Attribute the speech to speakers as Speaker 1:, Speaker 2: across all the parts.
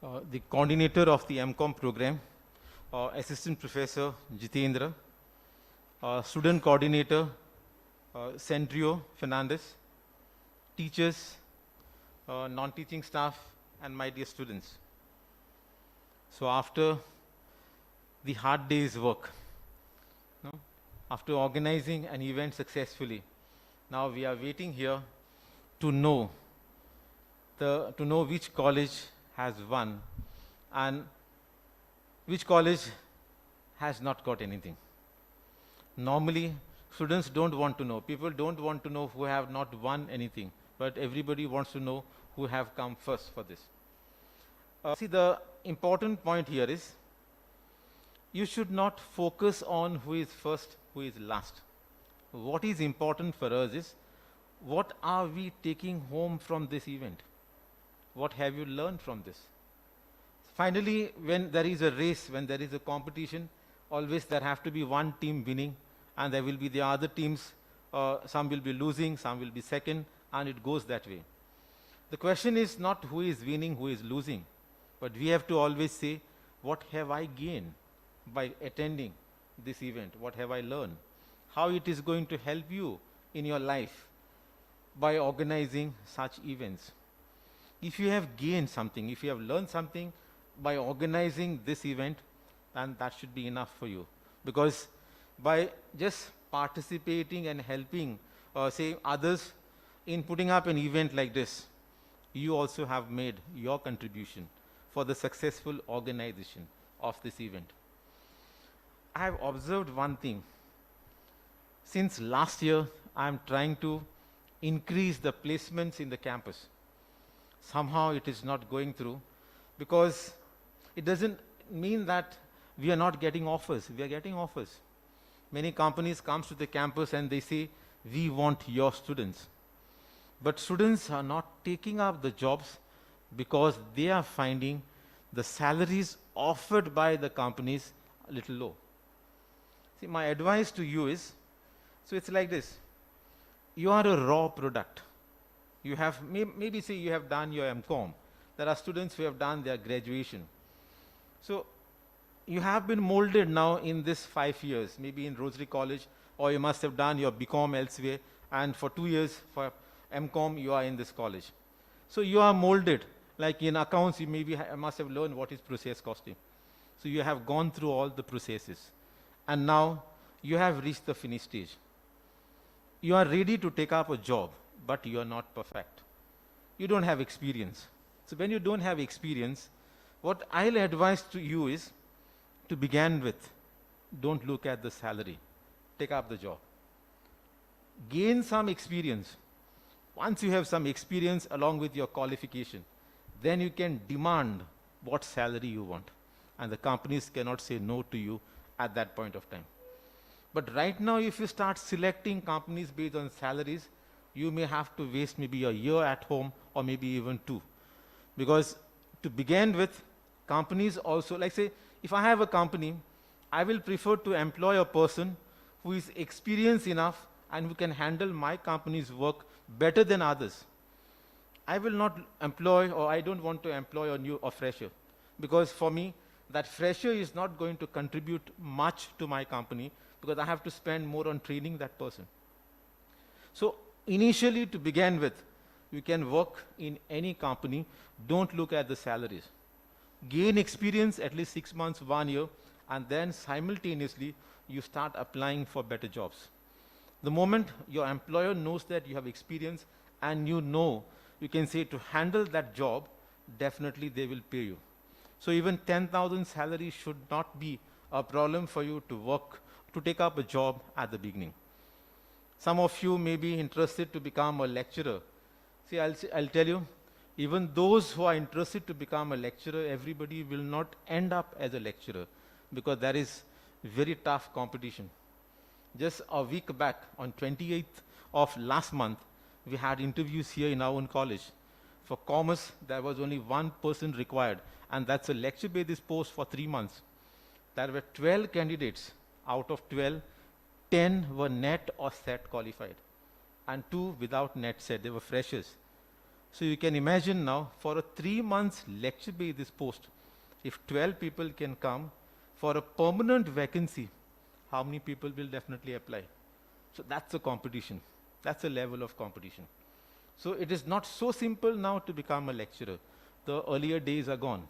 Speaker 1: The coordinator of the MCOM program, Assistant Professor Jitendra, student coordinator Centrio Fernandez, teachers, non-teaching staff, and my dear students. So after the hard day's work, no, after organizing an event successfully, now we are waiting here to know which college has won and which college has not got anything. Normally, students don't want to know. People don't want to know who have not won anything, but everybody wants to know who have come first for this. See, the important point here is you should not focus on who is first, who is last. What is important for us is what are we taking home from this event? What have you learned from this? Finally, when there is a race, when there is a competition, always there have to be one team winning, and there will be the other teams, some will be losing, some will be second, and it goes that way. The question is not who is winning, who is losing, but we have to always say, what have I gained by attending this event? What have I learned? How it is going to help you in your life by organizing such events. If you have gained something, if you have learned something by organizing this event, then that should be enough for you. Because by just participating and helping, say, others in putting up an event like this, you also have made your contribution for the successful organization of this event. I have observed one thing. Since last year, I am trying to increase the placements in the campus. Somehow it is not going through, because it doesn't mean that we are not getting offers. We are getting offers. Many companies come to the campus and they say, we want your students. But students are not taking up the jobs because they are finding the salaries offered by the companies a little low. See, my advice to you is, so it's like this. You are a raw product. You have, maybe say you have done your MCOM. There are students who have done their graduation. So you have been molded now in this 5 years, maybe in Rosary College, or you must have done your BCom elsewhere, and for 2 years for MCOM you are in this college. So you are molded. Like in accounts, you maybe must have learned what is process costing. So you have gone through all the processes. And now you have reached the finish stage. You are ready to take up a job, but you are not perfect. You don't have experience. So when you don't have experience, what I'll advise to you is, to begin with, don't look at the salary. Take up the job. Gain some experience. Once you have some experience along with your qualification, then you can demand what salary you want. And the companies cannot say no to you at that point of time. But right now, if you start selecting companies based on salaries, you may have to waste maybe a year at home or maybe even 2. Because to begin with, companies also, like say, if I have a company, I will prefer to employ a person who is experienced enough and who can handle my company's work better than others. I will not employ, or I don't want to employ a fresher. Because for me, that fresher is not going to contribute much to my company, because I have to spend more on training that person. So initially, to begin with, you can work in any company. Don't look at the salaries. Gain experience at least 6 months, 1 year, and then simultaneously you start applying for better jobs. The moment your employer knows that you have experience and you know, you can say to handle that job, definitely they will pay you. So even 10,000 salary should not be a problem for you to work, to take up a job at the beginning. Some of you may be interested to become a lecturer. See, I'll tell you, even those who are interested to become a lecturer, everybody will not end up as a lecturer, because there is very tough competition. Just a week back, on 28th of last month, we had interviews here in our own college. For commerce, there was only one person required, and that's a lecture-based post for 3 months. There were 12 candidates. Out of 12, 10 were NET or SET qualified, and 2 without NET SET. They were freshers. So you can imagine now, for a 3 months lecture be this post, if 12 people can come for a permanent vacancy, how many people will definitely apply? So that's a competition. That's a level of competition. So it is not so simple now to become a lecturer. The earlier days are gone.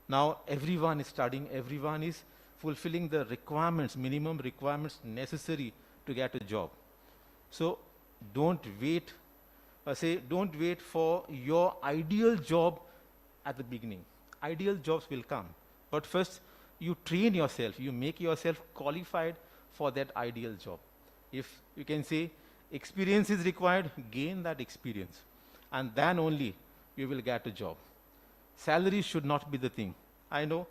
Speaker 1: Now everyone is studying, everyone is fulfilling the requirements, minimum requirements necessary to get a job. So don't wait, don't wait for your ideal job at the beginning. Ideal jobs will come. But first, you train yourself, you make yourself qualified for that ideal job. If you can say experience is required, gain that experience. And then only you will get a job. Salary should not be the thing. I know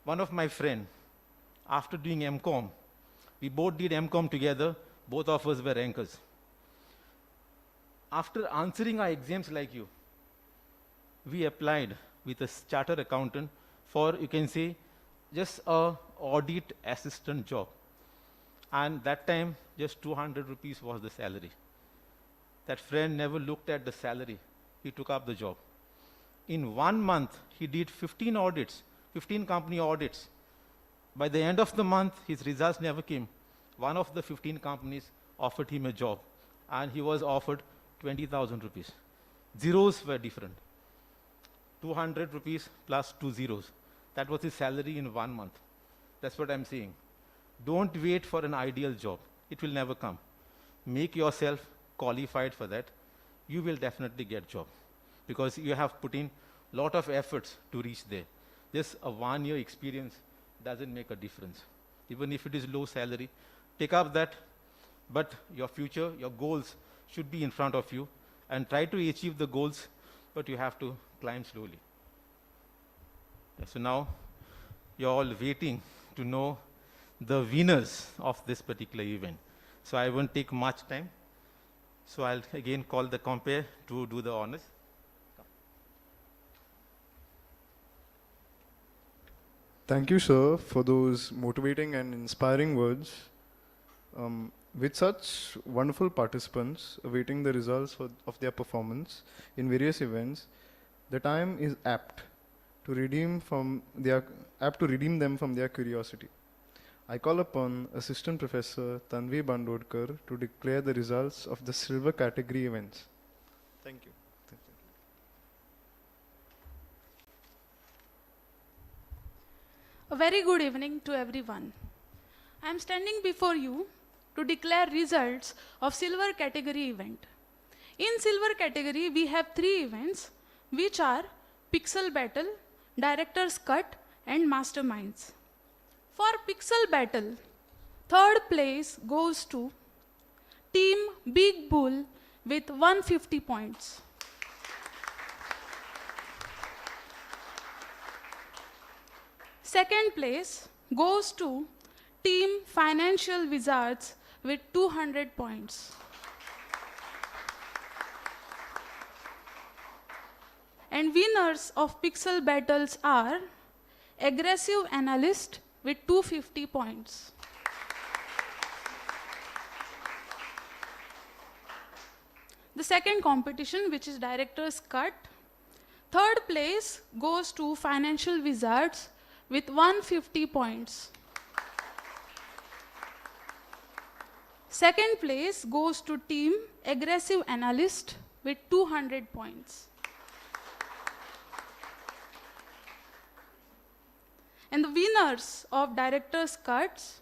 Speaker 1: one of my friend, after doing M.Com, we both did M.Com together, both of us were rankers. After answering our exams like you, we applied with a chartered accountant for, you can say, just a audit assistant job. And that time, just 200 rupees was the salary. That friend never looked at the salary. He took up the job. In 1 month, he did 15 audits, 15 company audits. By the end of the month, his results never came. One of the 15 companies offered him a job, and he was offered 20,000 rupees. Zeros were different. 200 rupees plus 2 zeros. That was his salary in 1 month. That's what I'm saying. Don't wait for an ideal job. It will never come. Make yourself qualified for that. You will definitely get job, because you have put in lot of efforts to reach there. Just a 1 year experience doesn't make a difference. Even if it is low salary, take up that, but your future, your goals should be in front of you, and try to achieve the goals, but you have to climb slowly. So now, you're all waiting to know the winners of this particular event. So I won't take much time. So I'll again call the compere to do the honors.
Speaker 2: Thank you, sir, for those motivating and inspiring words. With such wonderful participants awaiting the results of their performance in various events, the time is apt to redeem them from their curiosity. I call upon Assistant Professor Tanvi Bandodkar to declare the results of the silver category events. Thank you.
Speaker 3: A very good evening to everyone. I am standing before you to declare results of silver category event. In silver category, we have 3 events, which are Pixel Battle, Director's Cut, and Masterminds. For Pixel Battle, 3rd place goes to Team Big Bull with 150 points. Second place goes to Team Financial Wizards with 200 points. And winners of Pixel Battles are Aggressive Analyst with 250 points. The second competition, which is Director's Cut, 3rd place goes to Financial Wizards with 150 points. Second place goes to Team Aggressive Analyst with 200 points. And the winners of Director's Cuts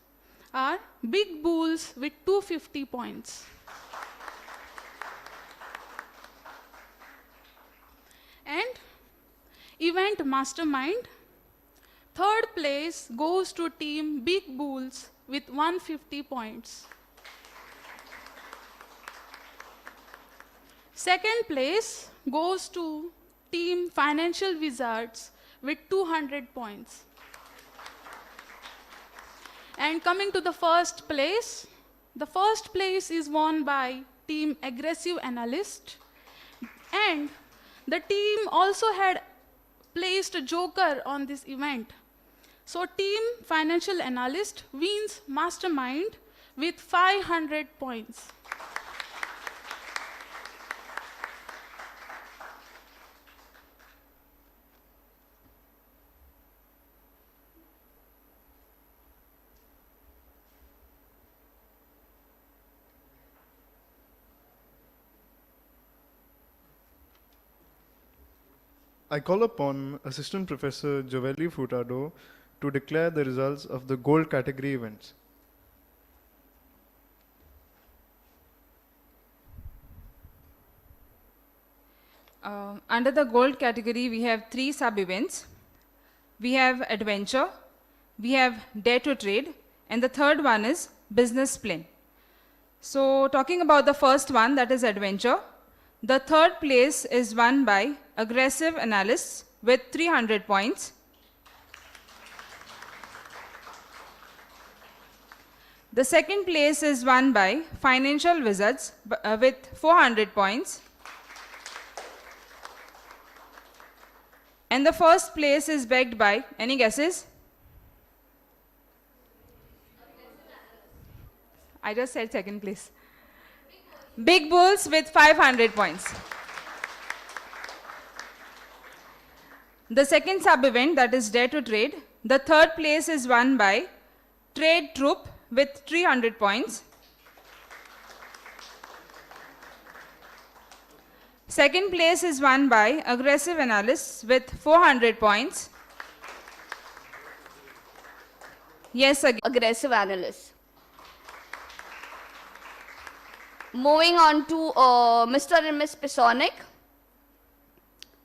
Speaker 3: are Big Bulls with 250 points. And Event Mastermind, 3rd place goes to Team Big Bulls with 150 points. Second place goes to Team Financial Wizards with 200 points. And coming to the first place is won by Team Aggressive Analyst. And the team also had placed a joker on this event. So Team Financial Analyst wins Mastermind with 500 points.
Speaker 2: I call upon Assistant Professor Jovelli Furtado to declare the results of the gold category events.
Speaker 4: Under the gold category, we have 3 sub-events. We have adventure, we have dare to trade, and the third one is business plan. So talking about the first one, that is adventure, the third place is won by aggressive analysts with 300 points. The second place is won by financial wizards with 400 points. And the first place is bagged by, any guesses? I just said second place. Big Bulls with 500 points. The second sub-event, that is Dare to Trade, the third place is won by Trade Troop with 300 points. Second place is won by Aggressive Analysts with 400 points. Yes, again.
Speaker 5: Aggressive analysts. Moving on to Mr. and Miss Passonic.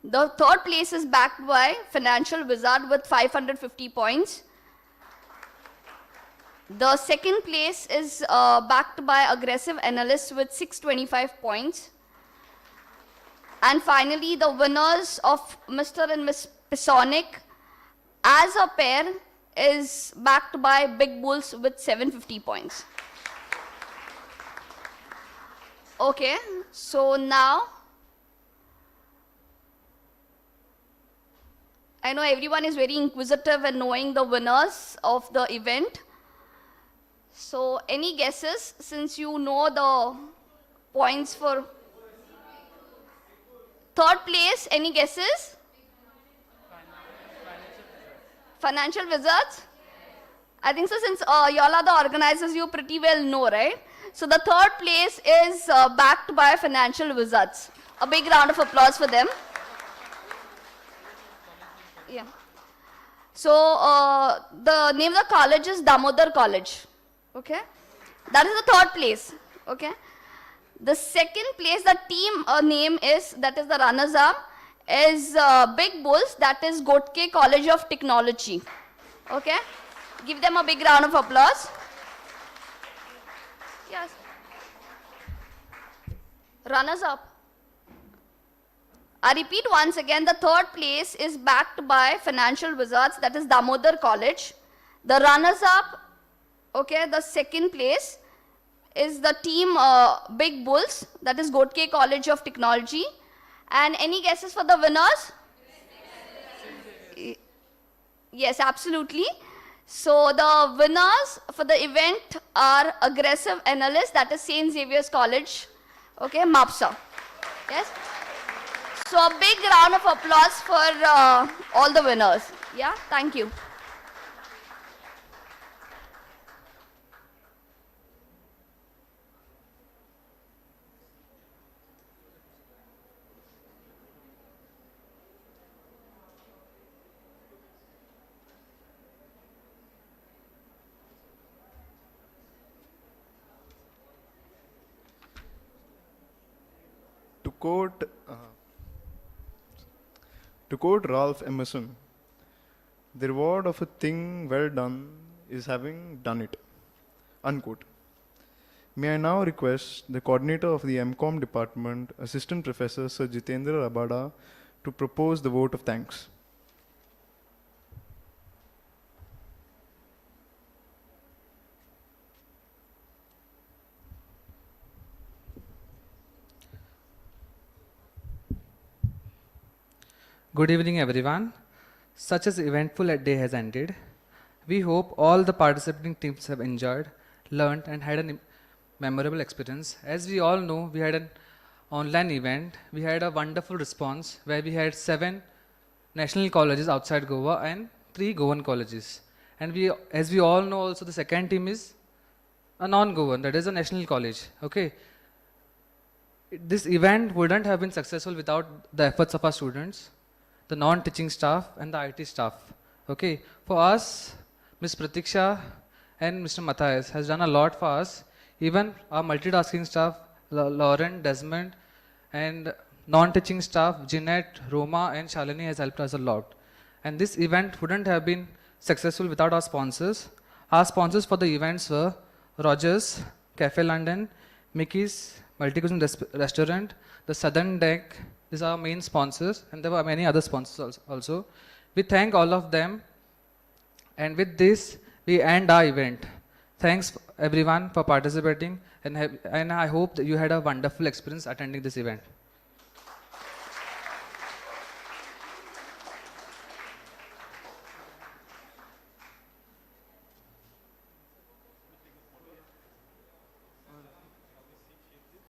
Speaker 5: The third place is backed by Financial Wizard with 550 points. The second place is backed by Aggressive Analysts with 625 points. And finally, the winners of Mr. and Miss Passonic as a pair is backed by Big Bulls with 750 points. Okay, so now I know everyone is very inquisitive in knowing the winners of the event. So any guesses, since you know the points for third place? Any guesses? Financial Wizards? I think so, since y'all are the organizers, you pretty well know, right? So the third place is backed by Financial Wizards. A big round of applause for them. Yeah. So the name of the college is Damodar College. Okay. That is the third place. Okay. The second place, the team name is, that is the runners up, is Big Bulls, that is Gotke College of Technology. Okay. Give them a big round of applause. Yes. Runners up. I repeat once again, the third place is backed by Financial Wizards, that is Damodar College. The runners up, okay, the second place is the team Big Bulls, that is Gotke College of Technology. And any guesses for the winners? Yes, absolutely. So the winners for the event are Aggressive Analysts, that is St. Xavier's College, okay, MAPSA. Yes. So a big round of applause for all the winners. Yeah, thank you.
Speaker 2: To quote Ralph Emerson, the reward of a thing well done is having done it. Unquote. May I now request the coordinator of the MCOM department, Assistant Professor Sir Jitendra Rabada, to propose the vote of thanks.
Speaker 6: Good evening, everyone. Such as eventful a day has ended. We hope all the participating teams have enjoyed, learned, and had a memorable experience. As we all know, we had an online event. We had a wonderful response where we had 7 national colleges outside Goa and 3 Goan colleges. And as we all know, also the second team is a non-Goan, that is a national college. Okay. This event wouldn't have been successful without the efforts of our students. the non-teaching staff, and the IT staff. Okay, for us, Ms. Pratiksha and Mr. Matthias has done a lot for us. Even our multitasking staff, Lauren, Desmond, and non-teaching staff, Jeanette, Roma, and Shalini has helped us a lot. And this event wouldn't have been successful without our sponsors. Our sponsors for the events were Rogers, Cafe London, Mickey's Multi-Cuisine Restaurant, the Southern Deck. These are our main sponsors, and there were many other sponsors also. We thank all of them, and with this, we end our event. Thanks everyone for participating, and I hope that you had a wonderful experience attending this event.